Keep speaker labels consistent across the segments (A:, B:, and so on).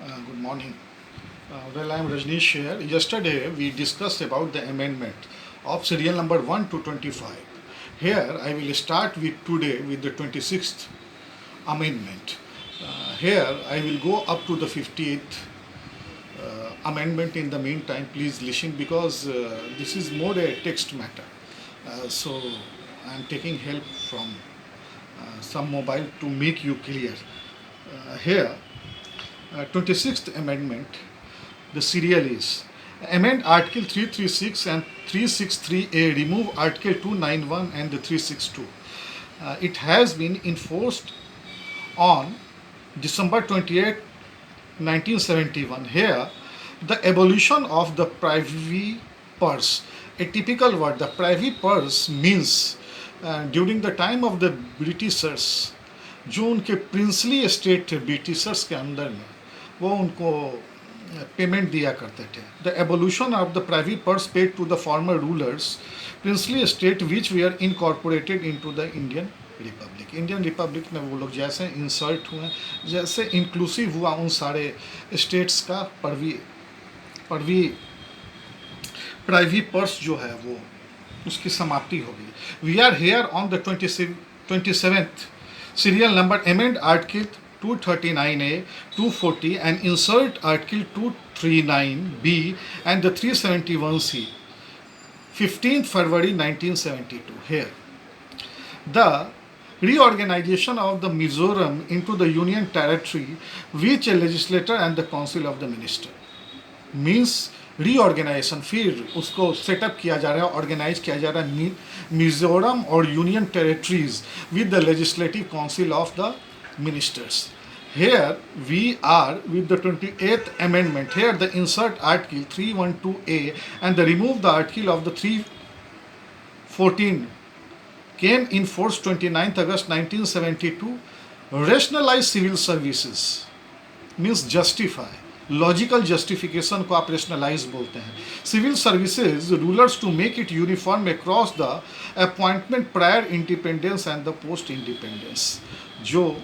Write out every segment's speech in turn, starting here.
A: Good morning. I am Rajneesh here. Yesterday we discussed about the amendment of serial number 1 to 25. Here I will start with today with the 26th amendment. Here I will go up to the 50th amendment in the meantime. Please listen because this is more a text matter. So I am taking help from some mobile to make you clear. Here 26th amendment, the serial is amend Article 336 and 363A, remove Article 291 and the 362. It has been enforced on December 28, 1971. Here, the abolition of the privy purse. A typical word, the privy purse means during the time of the Britishers, जो उनके princely estate थे Britishers के अंदर में, वो उनको payment दिया करते थे. The evolution of the private purse paid to the former rulers princely estate which we are incorporated into the Indian republic. Indian republic में वो लोग जैसे इंसर्ट हुए, जैसे इंक्लूसिव हुआ उन सारे स्टेट्स का परवी प्राइवी पर्स जो है वो उसकी समाप्ति हो गई. We are here on the 27th serial number, amend Article 239A, 240 and insert Article 239B and the 371C. 15th February 1972. Here, the reorganization of the Mizoram into the Union Territory, which a legislator and the Council of the Minister means reorganisation, फिर उसको setup किया जा रहा है, organise किया जा रहा है मिजोरम और union territories with the legislative council of the ministers. Here we are with the 28th amendment. Here the insert Article 312A and the remove the article of the 314 came in force 29th August 1972. Rationalize civil services means justify. Logical justification को आप rationalise बोलते हैं. Civil services rulers to make it uniform across the appointment prior independence and the post independence. जो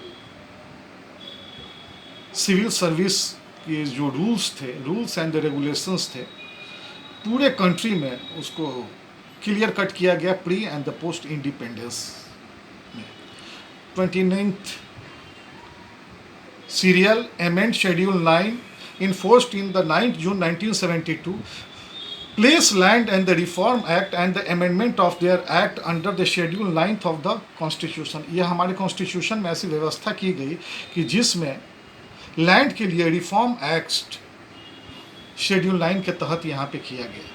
A: civil service के जो rules थे, rules and the regulations थे, पूरे कंट्री में उसको क्लियर कट किया गया pre and the post independence में. 29th serial, amend Schedule 9 enforced in the 9th June 1972, place Land and the Reform Act and the amendment of their act under the Schedule 9th of the Constitution. यह हमारे constitution में ऐसी व्यवस्था की गई कि जिसमें लैंड के लिए रिफॉर्म एक्ट शेड्यूल 9 के तहत यहाँ पे किया गया.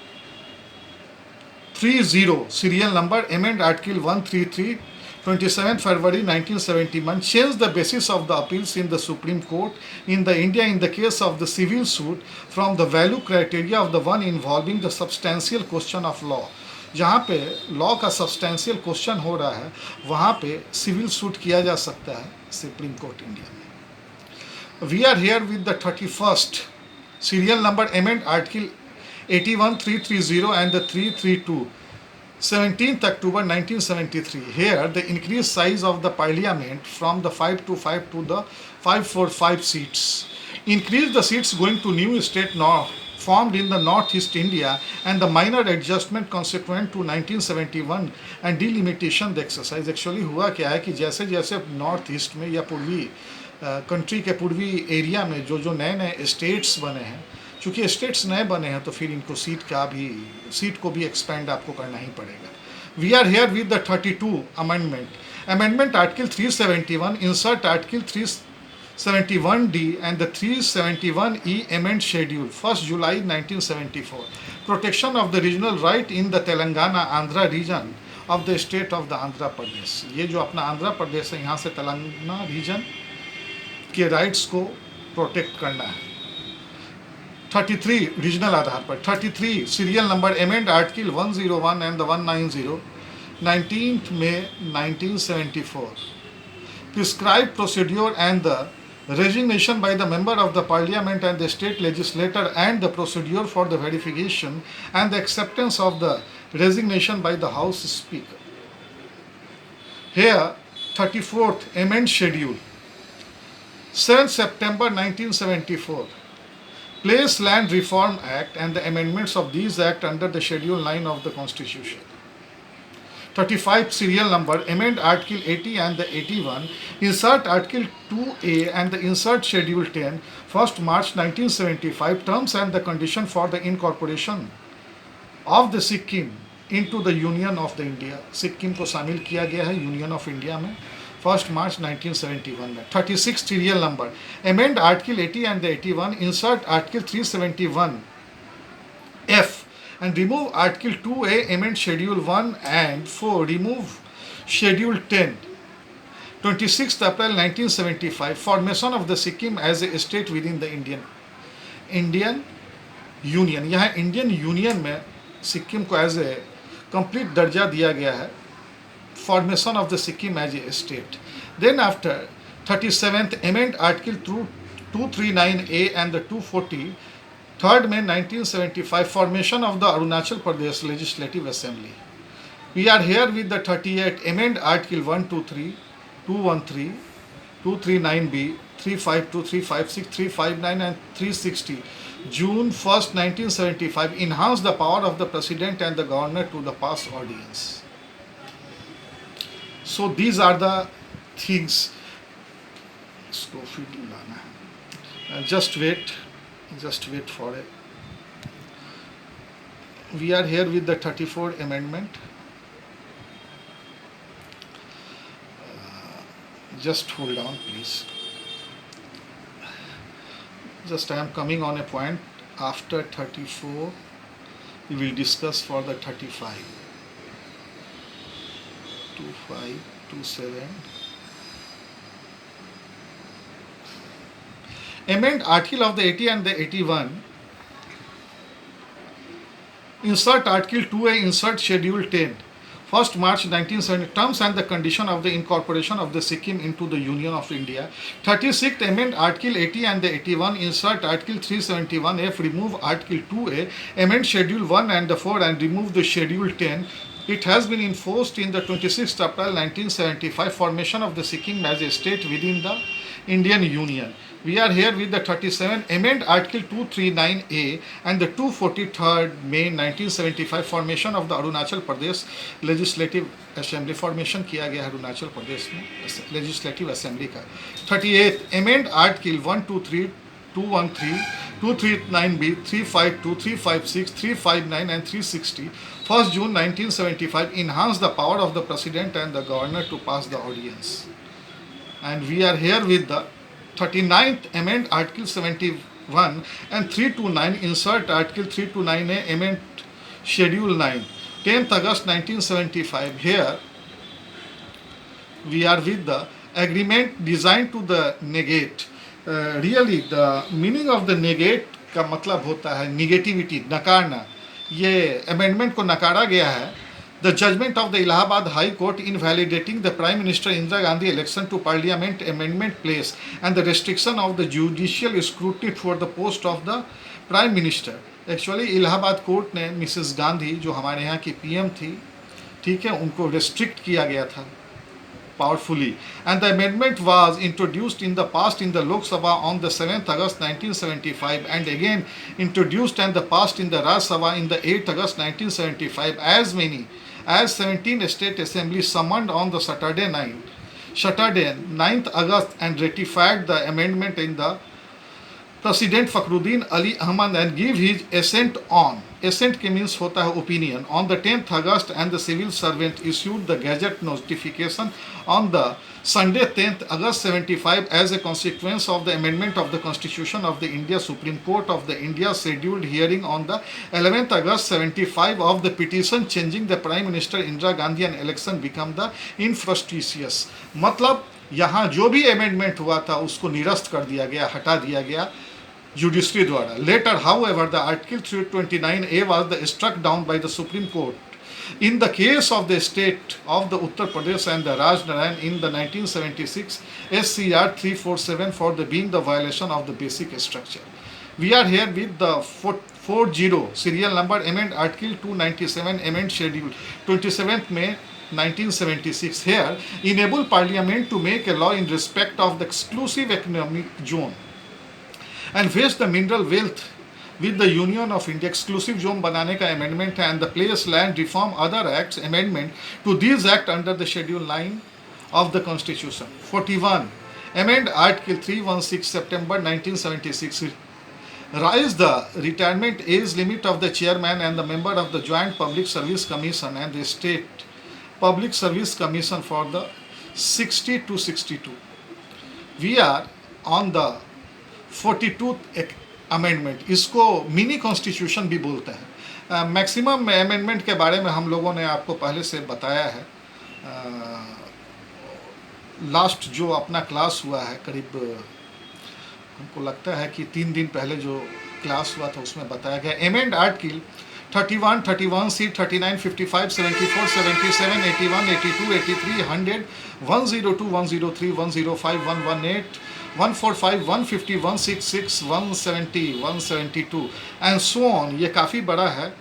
A: 30 serial number, amend Article 133 27th February 1971, changed the basis of the appeals in the Supreme Court in the India in the case of the civil suit from the value criteria of the one involving the substantial question of law. जहाँ पे law का substantial question हो रहा है वहाँ पे civil suit किया जा सकता है सुप्रीम कोर्ट इंडिया में. We are here with the 31st serial number, amend Article 81, 330 and the 332. 17th October 1973. Here, the increased size of the parliament from the 525 to the 545 seats. Increase the seats going to new state formed in the northeast India and the minor adjustment consequent to 1971 and delimitation the exercise. Actually हुआ क्या है कि जैसे जैसे north east में या पूर्वी country के पूर्वी एरिया में जो जो नए नए स्टेट्स बने हैं, चूँकि स्टेट्स नए बने हैं तो फिर इनको सीट को भी एक्सपेंड आपको करना ही पड़ेगा. We are here with the 32 amendment article 371, insert article 371D and the 371E amend schedule 1 July 1974. Protection of the regional right in the Telangana Andhra region of the state of the Andhra Pradesh. ये जो अपना आंध्र प्रदेश है, यहाँ से तेलंगाना रीजन के राइट्स को protect करना है. 33 रीजनल आधार पर. 33 serial number, amend article 101 and the 190 19th May 1974. Prescribe procedure and the resignation by the member of the parliament and the state legislator and the procedure for the verification and the acceptance of the resignation by the House Speaker. Here 34th amend schedule. 7th September 1974. Place Land Reform Act and the amendments of these act under the Schedule 9 of the Constitution. 35 serial number, amend Article 80 and the 81, insert Article 2A and the insert Schedule 10, 1st March 1975, terms and the condition for the incorporation of the Sikkim into the Union of the India. Sikkim को शामिल किया गया है union of India में 1st March 1971 में. 36 serial number, amend Article 80 and the 81, insert Article 371 F and remove Article 2A, amend Schedule 1 and 4, remove Schedule 10. 26th April 1975, formation of the Sikkim as a state within the Indian Union. यहाँ Indian union में सिक्किम को as a complete दर्जा दिया गया है. Formation of the Sikkim as a state. Then after 37th, amend Article 239A and the 240, 3rd May 1975, formation of the Arunachal Pradesh Legislative Assembly. We are here with the 38th, amend Article 123, 213, 239B, 352, 356, 359 and 360. June 1st, 1975, enhance the power of the President and the Governor to the pass ordinance. So these are the things. इसको फिर लाना है. Just wait for it. We are here with the 34th amendment. Just hold on, please. Just I am coming on a point. After 34, we will discuss for the 35. 25, 27. Amend Article of the 80 and the 81. Insert Article 2A, insert Schedule 10. 1st March 1970, terms and the condition of the incorporation of the Sikkim into the Union of India. 36th, amend Article 80 and the 81, insert Article 371F, remove Article 2A, amend Schedule 1 and the 4 and remove the Schedule 10. It has been enforced in the 26th April 1975, formation of the Sikkim as a state within the Indian Union. We are here with the 37, amend Article 239A and the 243rd May 1975, formation of the Arunachal Pradesh Legislative Assembly. Formation किया गया अरुणाचल प्रदेश में Legislative Assembly का. 38, amend Article 123, 213, 239B, 352, 356, 359 and 360. 1st June 1975, enhance the power of the President and the Governor to pass the ordinance. And we are here with the 39th, amend Article 71 and 329, insert Article 329A, amend Schedule 9. 10th August 1975, here we are with the agreement designed to the negate. Really the meaning of the negate का मतलब होता है negativity, नकारना. ये amendment को नकारा गया है. The judgment of the Allahabad High Court invalidating the Prime Minister Indira Gandhi election to Parliament amendment place and the restriction of the judicial scrutiny for the post of the Prime Minister. Actually Allahabad court ने Mrs Gandhi जो हमारे यहाँ की PM थी, ठीक है, उनको restrict किया गया था powerfully, and the amendment was introduced in the past in the Lok Sabha on the 7th August 1975 and again introduced and the passed in the Raj Sabha in the 8th August 1975 as many as 17 state assemblies summoned on the Saturday 9th August and ratified the amendment in the President Fakhruddin Ali Ahmad and give his assent on. Assent के means होता है opinion. On the 10th August and the civil servant issued the gazette notification on the Sunday 10th August 75 as a consequence of the amendment of the Constitution of the India. Supreme Court of the India scheduled hearing on the 11th August 75 of the petition changing the Prime Minister Indira Gandhi and election become the infructuous. मतलब यहाँ जो भी amendment हुआ था उसको निरस्त कर दिया गया, हटा दिया गया judiciary द्वारा. Later, however, the Article 329A was struck down by the Supreme Court. In the case of the state of the Uttar Pradesh and the Raj Narayan in the 1976 SCR 347 for the being the violation of the basic structure. We are here with the 40 serial number, amend Article 297, amend Schedule 27th May 1976 here enable Parliament to make a law in respect of the exclusive economic zone and face the mineral wealth with the Union of India. Exclusive zone बनाने का amendment है, and the place land reform other acts amendment to these act under the schedule 9 of the Constitution. 41 amend Article 316 September 1976 rise the retirement age limit of the chairman and the member of the Joint Public Service Commission and the State Public Service Commission for the 60 to 62. We are on the 42th amendment, इसको mini constitution भी बोलते हैं। Maximum amendment के बारे में हम लोगों ने आपको पहले से बताया है। लास्ट जो अपना क्लास हुआ है करीब हमको लगता है कि 3 दिन पहले जो क्लास हुआ था उसमें बताया गया amend article 31, 31C, 39, 55, 74, 77, 81, 82, 83, 100, 102, 103, 105, 118, 145, 150, 166, 170, 172 and so on. ये काफ़ी बड़ा है।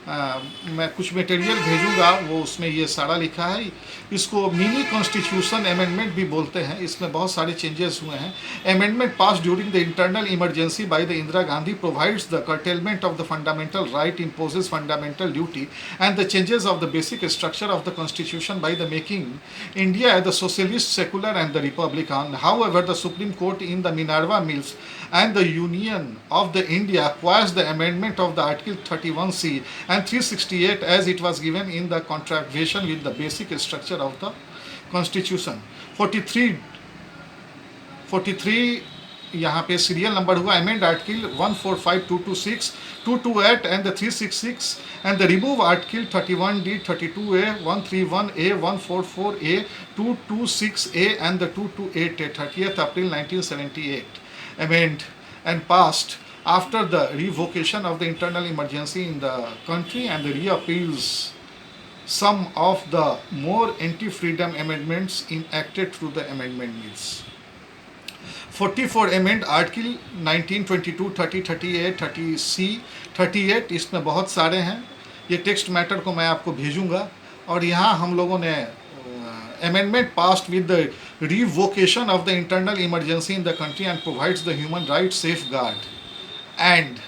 A: मैं कुछ मटेरियल भेजूंगा, वो उसमें ये सारा लिखा है। इसको मिनी कॉन्स्टिट्यूशन अमेंडमेंट भी बोलते हैं। इसमें बहुत सारे चेंजेस हुए हैं। Amendment pass during the internal emergency by the Indira Gandhi provides the curtailment of the fundamental right, imposes fundamental duty and the changes of the basic structure of the constitution by the making India as the socialist, secular and the republican. However, the Supreme Court in the Minerva Mills and the Union of the India acquires the amendment of the Article 31C and 368 as it was given in the contravention with the basic structure of the constitution. 43 यहाँ पे serial number हुआ amend article 145, 226, 228 and the 366 and the remove article 31D, 32A, 131A, 144A, 226A and the 228A 30th April 1978 amend and passed after the revocation of the internal emergency in the country and the reappeals some of the more anti-freedom amendments enacted through the amendment bills. 44 amend article 1922, 30, 38, 30C, 38 इसमें बहुत सारे हैं। ये text matter को मैं आपको भेजूंगा। और यहाँ हम लोगों ने amendment passed with the revocation of the internal emergency in the country and provides the human rights safeguard and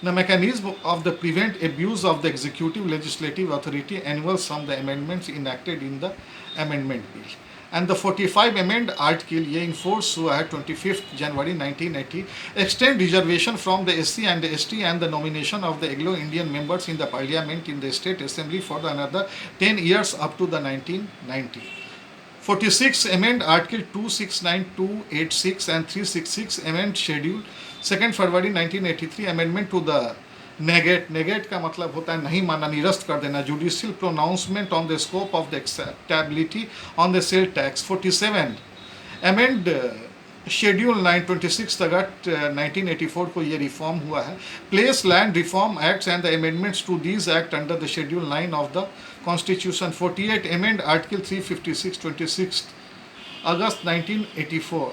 A: the mechanism of the prevent abuse of the executive legislative authority annuals from the amendments enacted in the amendment bill. And the 45 amend article ये enforce हुआ है 25th January 1980 extend reservation from the SC and the ST and the nomination of the Anglo-Indian members in the parliament in the state assembly for another 10 years up to the 1990. 46 amend article 269, 286 and 366 amend schedule 2nd February 1983 amendment to the negate का मतलब होता है नहीं मानना, निरस्त कर देना। Judicial pronouncement on the scope of the acceptability on the sale tax. 47 amend schedule 926 अगस्त 1984 को ये रिफॉर्म हुआ है। Place land reform acts and the amendments to these act under the schedule 9 of the constitution. 48 amend article 356 26 अगस्त 1984।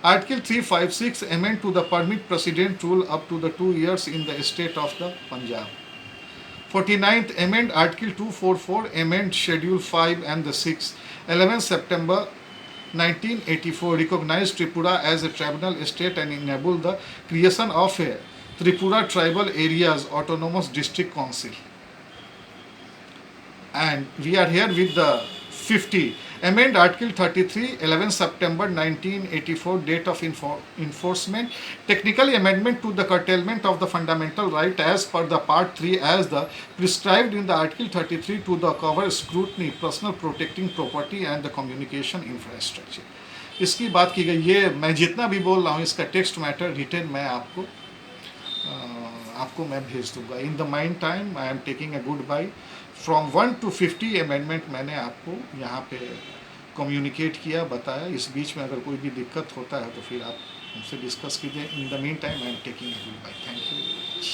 A: Article 356 amend to the permit precedent rule up to the 2 years in the state of the Punjab. 49th amend Article 244 amend Schedule 5 and the 6. 11th September 1984 recognize Tripura as a tribal state and enable the creation of a Tripura Tribal Areas Autonomous District Council. And we are here with the 50. Amend Article 33, 11 September 1984, date of enforcement. Technically amendment to the curtailment of the fundamental right as per the Part 3 as the prescribed in the Article 33 to the cover scrutiny, personal protecting property and the communication infrastructure. इसकी बात की गई। ये मैं जितना भी बोल रहा हूँ इसका टेक्स्ट मैटर रिटर्न मैं आपको मैं भेज दूंगा। In the meantime I am taking a goodbye. From 1 to 50 amendment मैंने आपको यहाँ पे कम्युनिकेट किया, बताया। इस बीच में अगर कोई भी दिक्कत होता है तो फिर आप हमसे डिस्कस कीजिए। In the meantime I am taking a goodbye. Thank you very much.